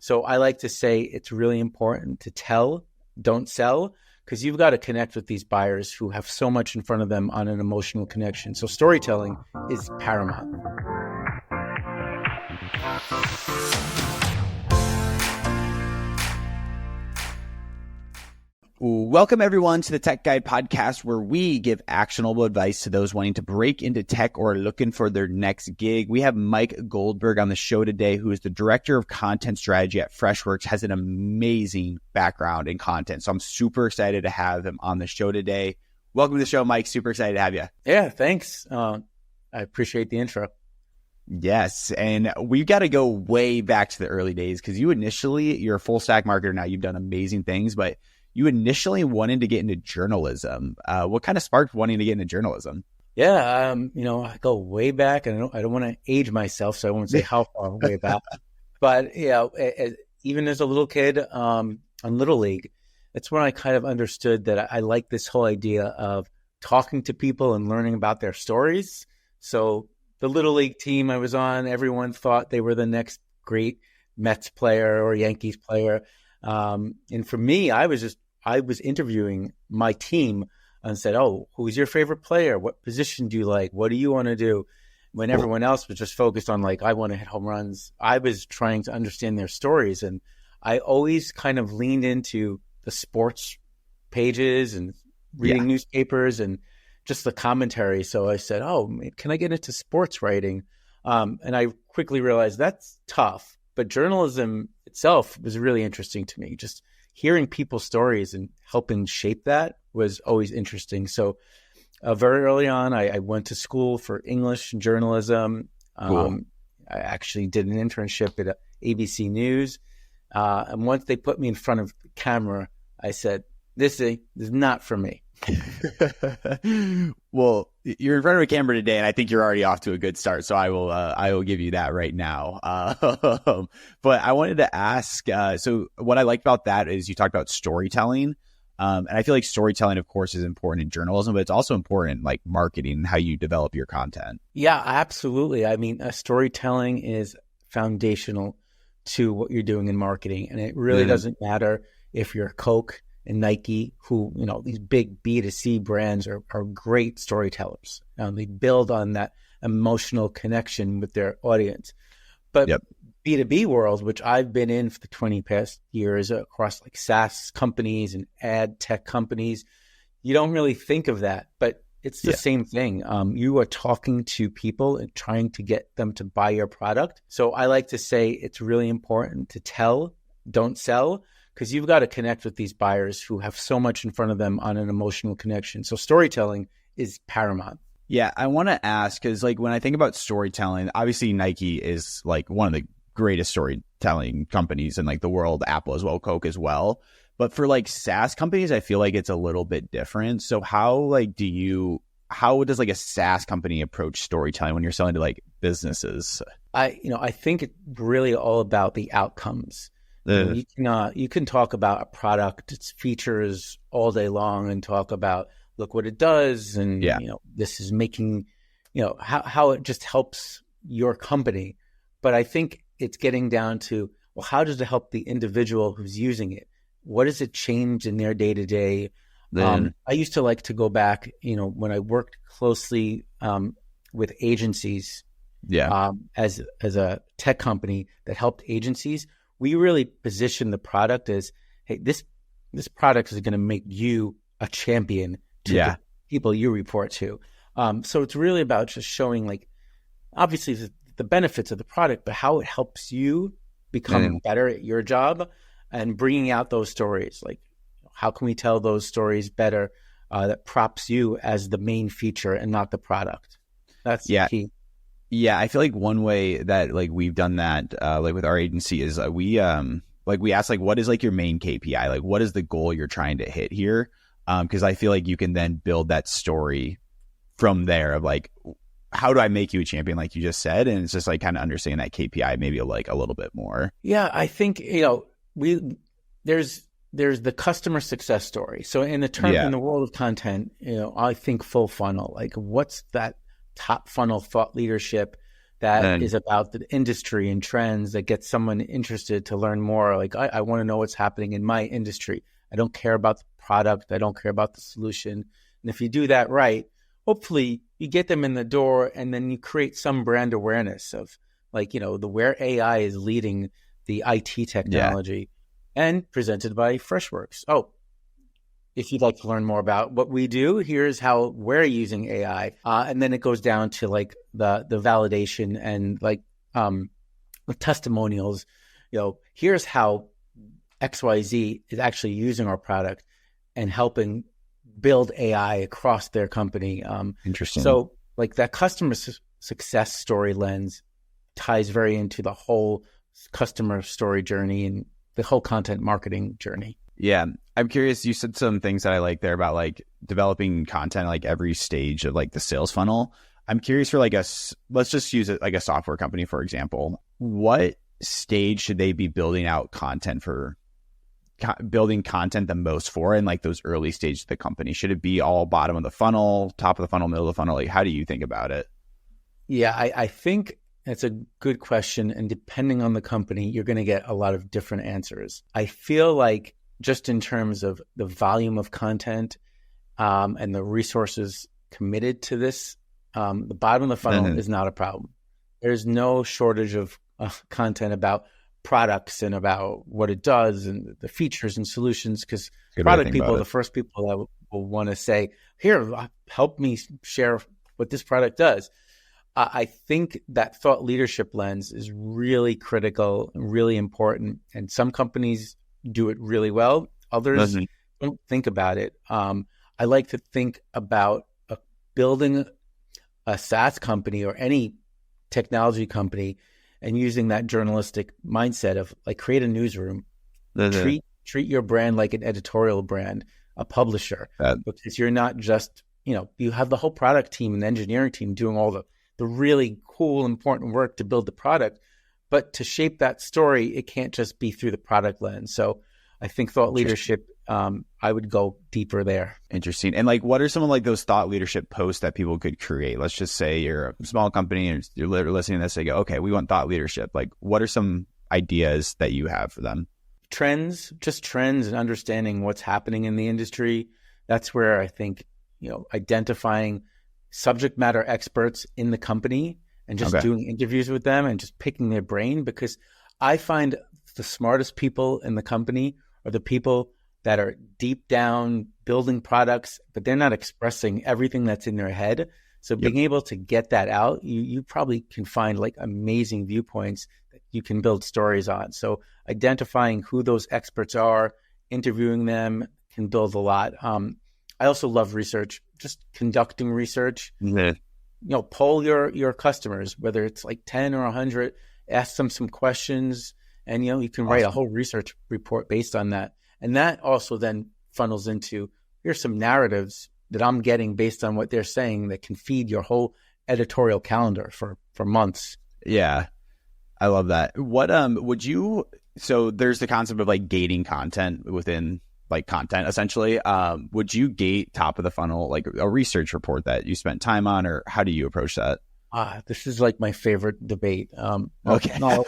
So I like to say it's really important to tell, don't sell, because you've got to connect with these buyers who have so much in front of them on an emotional connection. So storytelling is paramount. Welcome, everyone, to the TechGuide podcast, where we give actionable advice to those wanting to break into tech or looking for their next gig. We have Mike Goldberg on the show today, who is the director of content strategy at Freshworks, has an amazing background in content. So I'm super excited to have him on the show today. Welcome to the show, Mike. Super excited to have you. Yeah, thanks. I appreciate the intro. Yes. And we've got to go way back to the early days because you're a full stack marketer now. You've done amazing things, but you initially wanted to get into journalism. What kind of sparked wanting to get into journalism? Yeah, I go way back, and I don't want to age myself, so I won't say how far way back. But even as a little kid on Little League, that's when I kind of understood that I like this whole idea of talking to people and learning about their stories. So the Little League team I was on, everyone thought they were the next great Mets player or Yankees player. And for me, I was interviewing my team and said, "Oh, who's your favorite player? What position do you like? What do you want to do?" When everyone else was just focused on I want to hit home runs, I was trying to understand their stories. And I always kind of leaned into the sports pages and reading newspapers and just the commentary. So I said, "Oh, can I get into sports writing?" And I quickly realized that's tough. But journalism itself was really interesting to me. Just hearing people's stories and helping shape that was always interesting. So very early on, I went to school for English and journalism. Cool. I actually did an internship at ABC News. And once they put me in front of the camera, I said, this is not for me. Well, you're in front of a camera today, and I think you're already off to a good start. So I will give you that right now. But I wanted to ask. So what I liked about that is you talked about storytelling, and I feel like storytelling, of course, is important in journalism, but it's also important like marketing and how you develop your content. Yeah, absolutely. I mean, storytelling is foundational to what you're doing in marketing, and it really doesn't matter if you're Coke and Nike, who, these big B2C brands are great storytellers. They build on that emotional connection with their audience. But B2B world, which I've been in for the 20 past years across SaaS companies and ad tech companies, you don't really think of that, but it's the same thing. You are talking to people and trying to get them to buy your product. So I like to say it's really important to tell, don't sell, because you've got to connect with these buyers who have so much in front of them on an emotional connection. So storytelling is paramount. Yeah, I want to ask, because when I think about storytelling, obviously Nike is one of the greatest storytelling companies in the world, Apple as well, Coke as well. But for SaaS companies, I feel like it's a little bit different. So how does a SaaS company approach storytelling when you're selling to businesses? I think it's really all about the outcomes. You can talk about a product, its features all day long and talk about, look what it does. And, this is making, how it just helps your company. But I think it's getting down to, well, how does it help the individual who's using it? What does it change in their day to day? I used to like to go back, when I worked closely with agencies as a tech company that helped agencies. We really position the product as, hey, this product is going to make you a champion to the people you report to. So it's really about just showing obviously the benefits of the product, but how it helps you become better at your job and bringing out those stories. How can we tell those stories better that props you as the main feature and not the product? That's the key. Yeah, I feel one way that we've done that with our agency is we ask what is your main KPI? What is the goal you're trying to hit here? Because I feel you can then build that story from there of how do I make you a champion, like you just said? And it's just kind of understanding that KPI maybe a little bit more. Yeah, I think there's the customer success story. So in the world of content, I think full funnel. What's that top funnel thought leadership that is about the industry and trends that gets someone interested to learn more. Like, I want to know what's happening in my industry. I don't care about the product. I don't care about the solution. And if you do that right, hopefully you get them in the door, and then you create some brand awareness of, like, where AI is leading the IT technology, and presented by Freshworks. Oh, if you'd like to learn more about what we do, here's how we're using AI. And then it goes down to like the validation and like the testimonials. Here's how XYZ is actually using our product and helping build AI across their company. Interesting. So like that customer success story lens ties very into the whole customer story journey and the whole content marketing journey. Yeah. I'm curious. You said some things that I like there about like developing content, like every stage of like the sales funnel. I'm curious for like let's just use it like a software company, for example. What stage should they be building out content for, building content the most for in like those early stages of the company? Should it be all bottom of the funnel, top of the funnel, middle of the funnel? Like, how do you think about it? Yeah, I think that's a good question. And depending on the company, you're going to get a lot of different answers. I feel like just in terms of the volume of content and the resources committed to this, the bottom of the funnel is not a problem. There's no shortage of content about products and about what it does and the features and solutions, because product people are the first people that will want to say, here, help me share what this product does. I think that thought leadership lens is really critical and really important. And some companies do it really well. Others don't think about it. I like to think about building a SaaS company or any technology company and using that journalistic mindset of like create a newsroom, treat your brand like an editorial brand, a publisher, because you're not just, you have the whole product team and engineering team doing all the really cool, important work to build the product. But to shape that story, it can't just be through the product lens. So I think thought leadership, I would go deeper there. Interesting. And like, what are some of like those thought leadership posts that people could create? Let's just say you're a small company and you're listening to this, they go, okay, we want thought leadership. Like, what are some ideas that you have for them? Trends and understanding what's happening in the industry. That's where I think, identifying subject matter experts in the company and just doing interviews with them and just picking their brain, because I find the smartest people in the company are the people that are deep down building products, but they're not expressing everything that's in their head. So being able to get that out, you probably can find like amazing viewpoints that you can build stories on. So identifying who those experts are, interviewing them can build a lot. I also love research, just conducting research. Poll your customers, whether it's like 10 or 100, ask them some questions, and you can write a whole research report based on that. And that also then funnels into, here's some narratives that I'm getting based on what they're saying that can feed your whole editorial calendar for months. Yeah, I love that. What so there's the concept of like gating content within like content essentially. Would you gate top of the funnel, like a research report that you spent time on, or how do you approach that? This is like my favorite debate. Okay. Not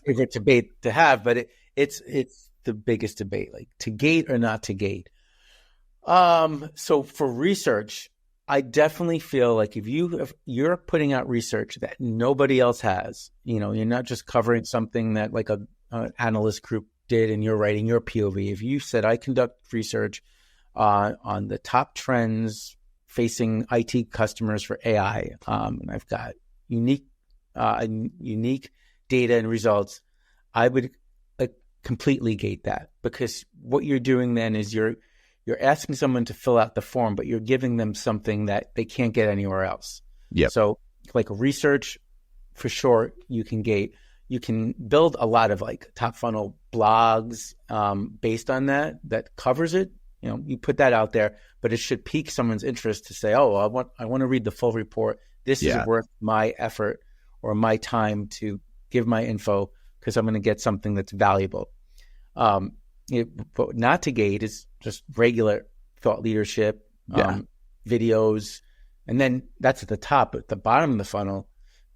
favorite debate to have, but it's the biggest debate, like to gate or not to gate. So for research, I definitely feel like if you're putting out research that nobody else has, you're not just covering something that like an analyst group did and you're writing your POV. If you said, I conduct research on the top trends facing IT customers for AI, and I've got unique data and results, I would completely gate that, because what you're doing then is you're asking someone to fill out the form, but you're giving them something that they can't get anywhere else. Yeah. So like research, for sure, you can gate. You can build a lot of like top funnel blogs based on that covers it. You put that out there, but it should pique someone's interest to say, oh, I want to read the full report. This is worth my effort or my time to give my info, because I'm going to get something that's valuable. But not to gate is just regular thought leadership, videos. And then that's at the top. At the bottom of the funnel,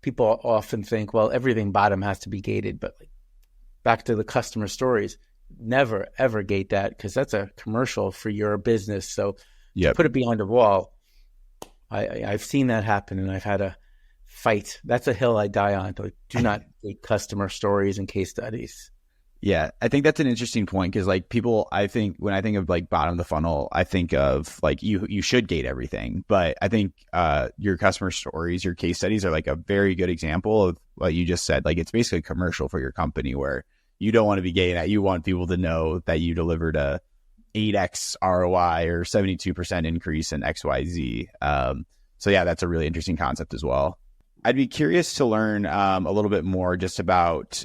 people often think, well, everything bottom has to be gated, but like, back to the customer stories, never ever gate that, because that's a commercial for your business. So to put it behind a wall, I've seen that happen, and I've had a fight. That's a hill I die on. Like, do not gate customer stories and case studies. Yeah, I think that's an interesting point, because like people, I think when I think of like bottom of the funnel, I think of like you should gate everything. But I think your customer stories, your case studies are like a very good example of what you just said. Like, it's basically a commercial for your company where you don't want to be gating that. You want people to know that you delivered a 8x ROI or 72% increase in XYZ. So yeah, that's a really interesting concept as well. I'd be curious to learn a little bit more just about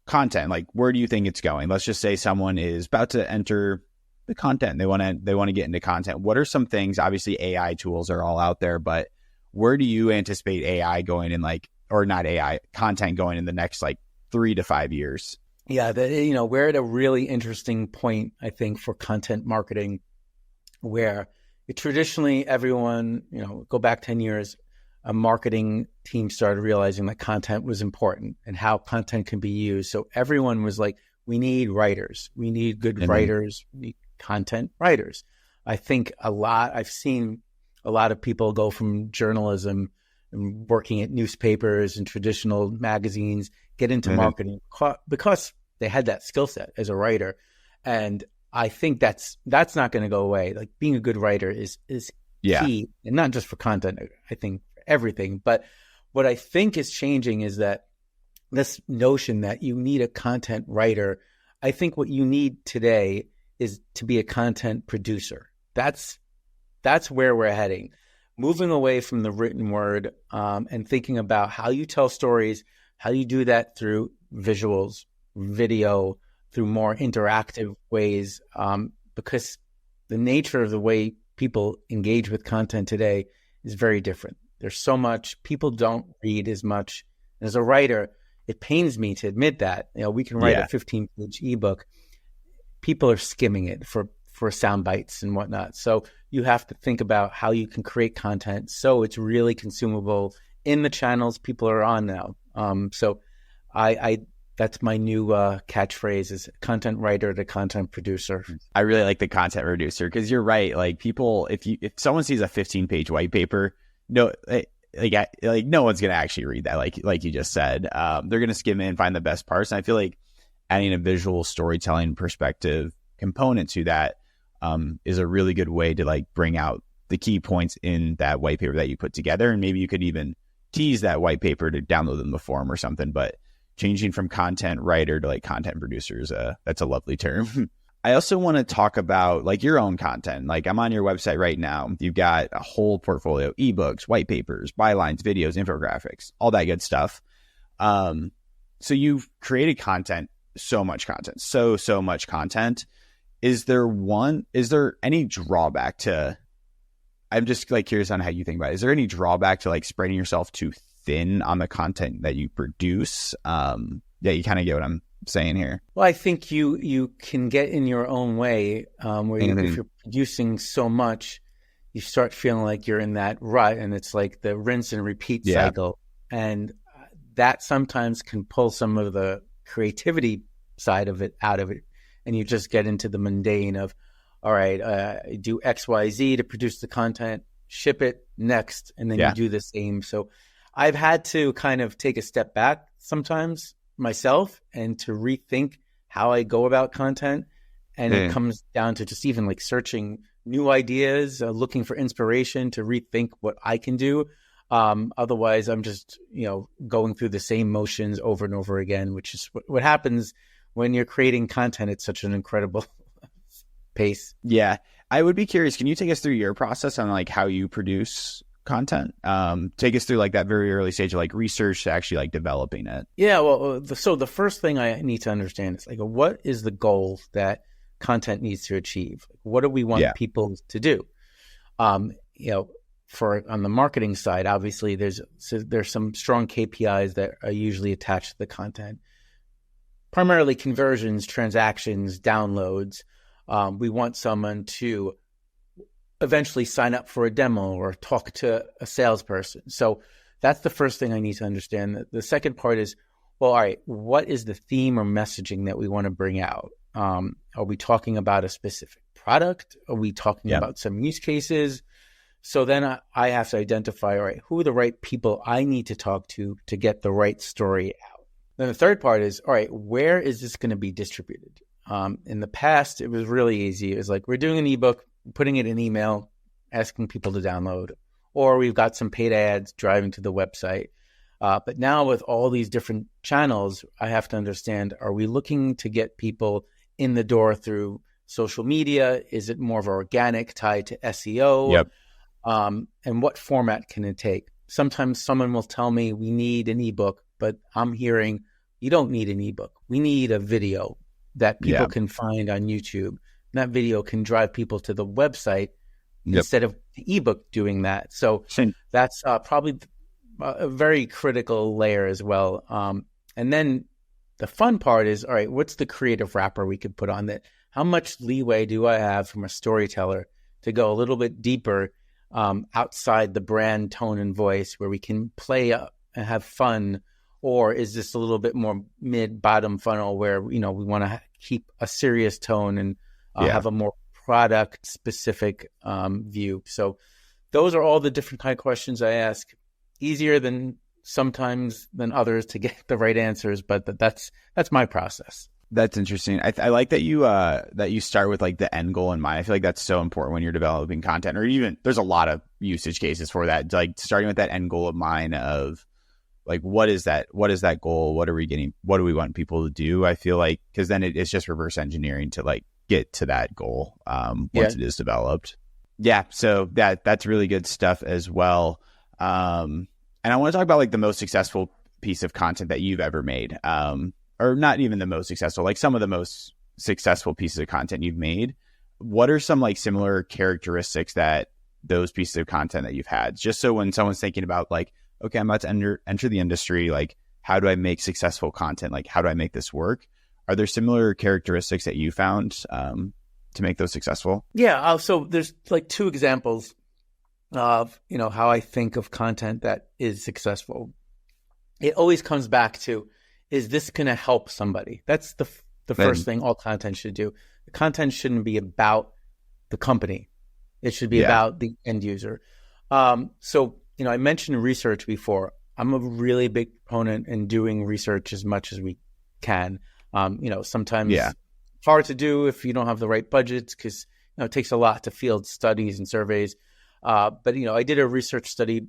content. Like, where do you think it's going? Let's just say someone is about to enter the content. They want to get into content. What are some things? Obviously, AI tools are all out there, but where do you anticipate AI going in, like, or not AI, content going in the next like 3 to 5 years? Yeah, we're at a really interesting point, I think, for content marketing, where traditionally everyone, go back 10 years, a marketing team started realizing that content was important and how content can be used. So everyone was like, we need writers. We need good writers. We need content writers. I think I've seen a lot of people go from journalism and working at newspapers and traditional magazines, get into marketing because they had that skill set as a writer. And I think that's not going to go away. Like, being a good writer is key, and not just for content, I think for everything. But what I think is changing is that this notion that you need a content writer. I think what you need today is to be a content producer. That's where we're heading. Moving away from the written word and thinking about how you tell stories, how you do that through visuals, video, through more interactive ways, because the nature of the way people engage with content today is very different. There's so much. People don't read as much. As a writer, it pains me to admit that. We can write a 15-page ebook. People are skimming it for sound bites and whatnot. So you have to think about how you can create content so it's really consumable in the channels people are on now. So I that's my new catchphrase, is content writer to content producer. I really like the content producer, because you're right. Like, people, if someone sees a 15-page white paper, no one's going to actually read that. Like you just said, they're going to skim in and find the best parts. And I feel like adding a visual storytelling perspective component to that is a really good way to like bring out the key points in that white paper that you put together. And maybe you could even tease that white paper to download in the form or something. But changing from content writer to like content producers, that's a lovely term. I also want to talk about like your own content. Like, I'm on your website right now. You've got a whole portfolio, ebooks, white papers, bylines, videos, infographics, all that good stuff. So you've created content, so much content, so much content. Is there any drawback to, I'm just like curious on how you think about it. Is there any drawback to like spreading yourself too thin on the content that you produce? Yeah, you kind of get what I'm saying here. Well, I think you can get in your own way, where if you're producing so much, you start feeling like you're in that rut, and it's like the rinse and repeat cycle. And that sometimes can pull some of the creativity side of it out of it. And you just get into the mundane of, all right, do XYZ to produce the content, ship it next, and then you do the same. So I've had to kind of take a step back sometimes myself and to rethink how I go about content. And it comes down to just even like searching new ideas, looking for inspiration to rethink what I can do. Otherwise, I'm just, going through the same motions over and over again, which is what happens when you're creating content at such an incredible pace. Yeah. I would be curious, can you take us through your process on like how you produce content? Take us through like that very early stage of like research to actually like developing it. Yeah. Well, so the first thing I need to understand is like, what is the goal that content needs to achieve? What do we want people to do? For on the marketing side, obviously there's some strong KPIs that are usually attached to the content. Primarily conversions, transactions, downloads. We want someone to eventually sign up for a demo or talk to a salesperson. So that's the first thing I need to understand. The second part is, well, all right, what is the theme or messaging that we want to bring out? Are we talking about a specific product? Are we talking about some use cases? So then I have to identify, all right, who are the right people I need to talk to get the right story out? Then the third part is, all right, where is this going to be distributed? In the past, it was really easy. It was like, we're doing an ebook, putting it in email, asking people to download, or we've got some paid ads driving to the website. But now with all these different channels, I have to understand, are we looking to get people in the door through social media? Is it more of organic tied to SEO? Yep. And what format can it take? Sometimes someone will tell me we need an ebook, but I'm hearing you don't need an ebook. We need a video that people can find on YouTube. And that video can drive people to the website instead of the ebook doing that. So that's probably a very critical layer as well. And then the fun part is, all right, what's the creative wrapper we could put on that? How much leeway do I have from a storyteller to go a little bit deeper outside the brand tone and voice, where we can play up and have fun? Or is this a little bit more mid-bottom funnel where, we want to keep a serious tone and have a more product-specific view? So those are all the different kind of questions I ask. Easier than sometimes than others to get the right answers, but that's my process. That's interesting. I like that you start with like the end goal in mind. I feel like that's so important when you're developing content, or even there's a lot of usage cases for that. Like starting with that end goal of mine of like, what is that goal? What are we want people to do? I feel like, because then it's just reverse engineering to like get to that goal once it is developed. Yeah. So that's really good stuff as well. And I want to talk about like the most successful piece of content that you've ever made. Or not even the most successful, like some of the most successful pieces of content you've made. What are some like similar characteristics that those pieces of content that you've had? Just so when someone's thinking about like, okay, I'm about to enter the industry, like how do I make successful content? Like how do I make this work? Are there similar characteristics that you found to make those successful? Yeah. So there's like two examples of, how I think of content that is successful. It always comes back to, is this going to help somebody? That's the first thing all content should do. The content shouldn't be about the company. It should be about the end user. So, I mentioned research before. I'm a really big proponent in doing research as much as we can. Sometimes it's hard to do if you don't have the right budgets, because it takes a lot to field studies and surveys. But I did a research study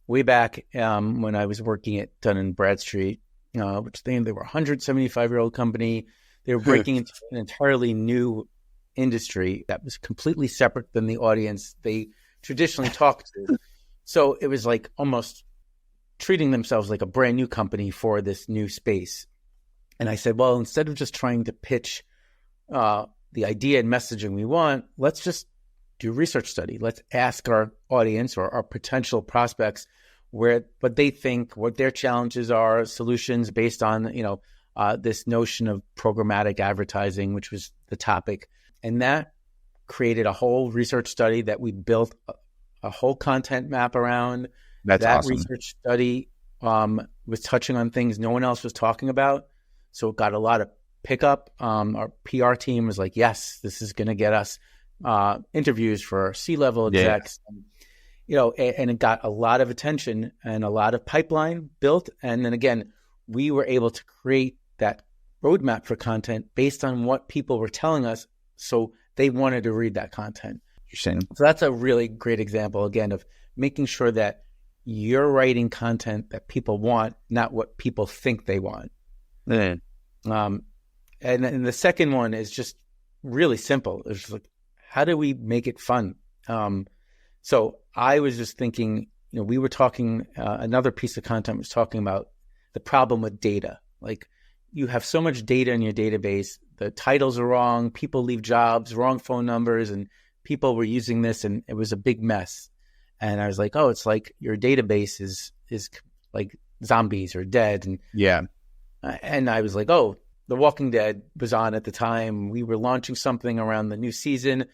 way back when I was working at Dun & Bradstreet, which they were a 175-year-old company. They were breaking into an entirely new industry that was completely separate than the audience they traditionally talked to. So it was like almost treating themselves like a brand new company for this new space. And I said, well, instead of just trying to pitch the idea and messaging we want, let's just do a research study. Let's ask our audience or our potential prospects what they think, what their challenges are, solutions based on, this notion of programmatic advertising, which was the topic. And that created a whole research study that we built a whole content map around. That's that awesome. Research study was touching on things no one else was talking about. So it got a lot of pickup. Our PR team was like, yes, this is going to get us interviews for C-level execs. And it got a lot of attention and a lot of pipeline built. And then again, we were able to create that roadmap for content based on what people were telling us. So they wanted to read that content. Interesting. So that's a really great example, again, of making sure that you're writing content that people want, not what people think they want. And the second one is just really simple. It's like, how do we make it fun? So I was just thinking, we were talking, another piece of content was talking about the problem with data. Like, you have so much data in your database, the titles are wrong, people leave jobs, wrong phone numbers, and people were using this, and it was a big mess. And I was like, oh, it's like your database is like zombies or dead. And I was like, oh, The Walking Dead was on at the time. We were launching something around the new season.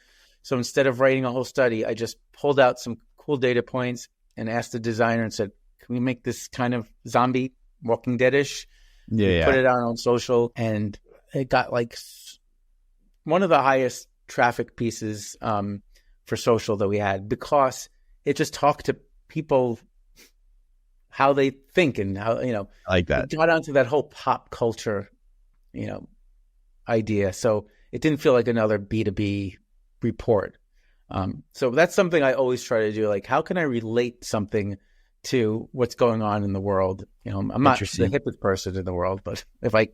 So instead of writing a whole study, I just pulled out some cool data points and asked the designer and said, can we make this kind of zombie Walking Dead-ish? Yeah. Put it out on social, and it got like one of the highest traffic pieces for social that we had, because it just talked to people how they think and how, I like that. It got onto that whole pop culture, idea. So it didn't feel like another B2B report. So that's something I always try to do. Like, how can I relate something to what's going on in the world? I'm not the hippest person in the world, but if I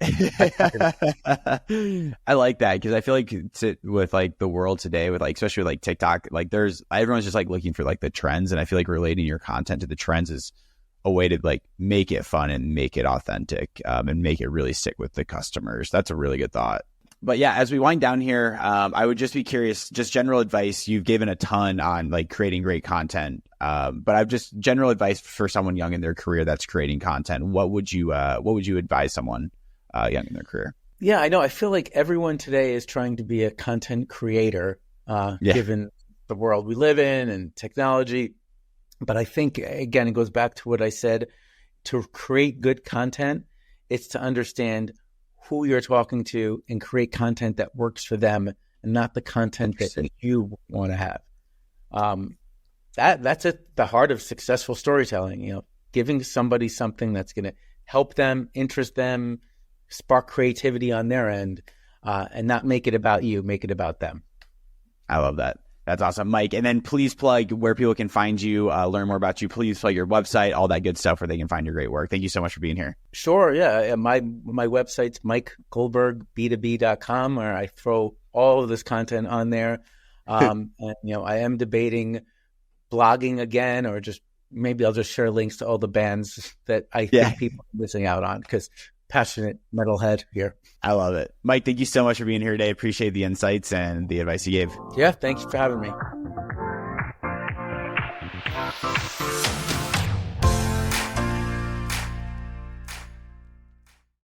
I like that, because I feel like with like the world today, with like, especially with like TikTok, like everyone's just like looking for like the trends. And I feel like relating your content to the trends is a way to like make it fun and make it authentic, and make it really stick with the customers. That's a really good thought. But yeah, as we wind down here, I would just be curious, just general advice. You've given a ton on like creating great content, but I've just general advice for someone young in their career that's creating content. What would you advise someone young in their career? Yeah, I know. I feel like everyone today is trying to be a content creator, given the world we live in and technology. But I think, again, it goes back to what I said. To create good content, it's to understand who you're talking to and create content that works for them, and not the content that you want to have. That's at the heart of successful storytelling. Giving somebody something that's going to help them, interest them, spark creativity on their end, and not make it about you, make it about them. I love that. That's awesome, Mike. And then please plug where people can find you, learn more about you. Please plug your website, all that good stuff where they can find your great work. Thank you so much for being here. Sure. Yeah. My website's MikeGoldbergB2B.com, where I throw all of this content on there. And, I am debating blogging again, or just maybe I'll just share links to all the bands that I think people are missing out on, because passionate metalhead here. I love it. Mike, thank you so much for being here today. Appreciate the insights and the advice you gave. Yeah, thanks for having me.